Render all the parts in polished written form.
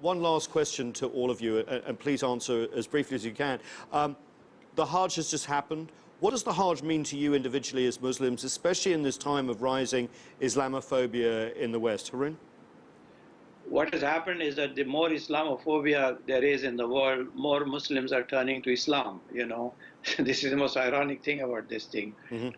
one last question to all of you, and please answer as briefly as you can. The Hajj has just happened. What does the Hajj mean to you individually as Muslims, especially in this time of rising Islamophobia in the West? Haroon? What has happened is that the more Islamophobia there is in the world, more Muslims are turning to Islam, you know. This is the most ironic thing about this thing.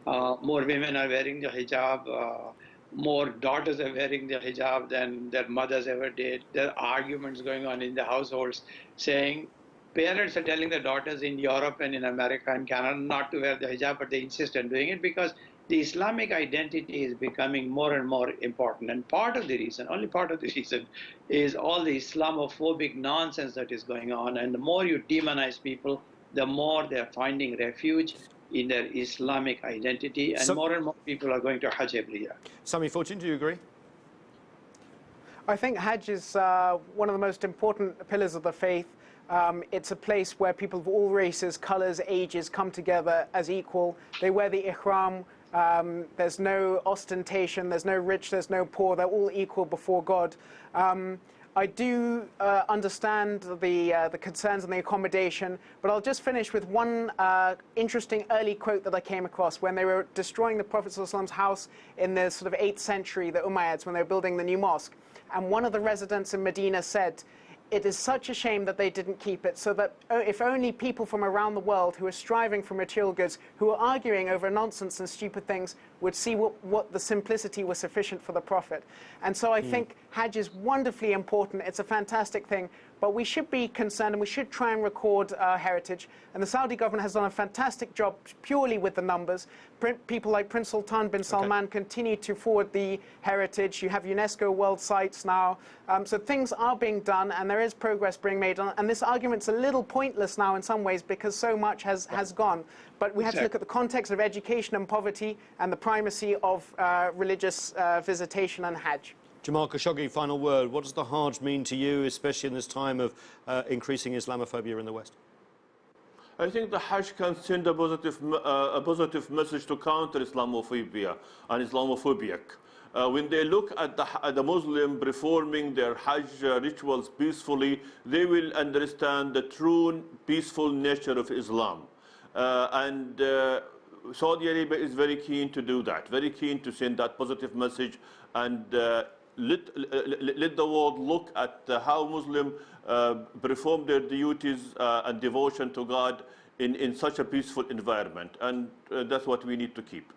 More women are wearing the hijab, more daughters are wearing the hijab than their mothers ever did. There are arguments going on in the households saying parents are telling their daughters in Europe and in America and Canada not to wear the hijab, but they insist on doing it because the Islamic identity is becoming more and more important. And part of the reason, only part of the reason, is all the Islamophobic nonsense that is going on. And the more you demonize people, the more they're finding refuge in their Islamic identity. And more people are going to Hajj every year. Sami, Fortune, do you agree? I think Hajj is one of the most important pillars of the faith. It's a place where people of all races, colors, ages come together as equal. They wear the ihram. There's no ostentation, there's no rich, there's no poor, they're all equal before God. I do understand the concerns and the accommodation, but I'll just finish with one interesting early quote that I came across when they were destroying the Prophet ﷺ's house in the sort of 8th century, the Umayyads, when they were building the new mosque. And one of the residents in Medina said, "It is such a shame that they didn't keep it, so that if only people from around the world who are striving for material goods, who are arguing over nonsense and stupid things, would see what the simplicity was sufficient for the Prophet." And so I think Hajj is wonderfully important. It's a fantastic thing, but we should be concerned and we should try and record our heritage. And the Saudi government has done a fantastic job purely with the numbers. People like Prince Sultan bin Salman continue to forward the heritage. You have UNESCO World Sites now. So things are being done and there is progress being made. And this argument's a little pointless now in some ways because so much has gone. But we have to look at the context of education and poverty and the primacy of religious visitation and Hajj. Jamal Khashoggi, final word. What does the Hajj mean to you, especially in this time of increasing Islamophobia in the West? I think the Hajj can send a positive message to counter Islamophobia and Islamophobic. When they look at the Muslim performing their Hajj rituals peacefully, they will understand the true peaceful nature of Islam. Saudi Arabia is very keen to do that, very keen to send that positive message and let the world look at how Muslims perform their duties and devotion to God in such a peaceful environment. And that's what we need to keep.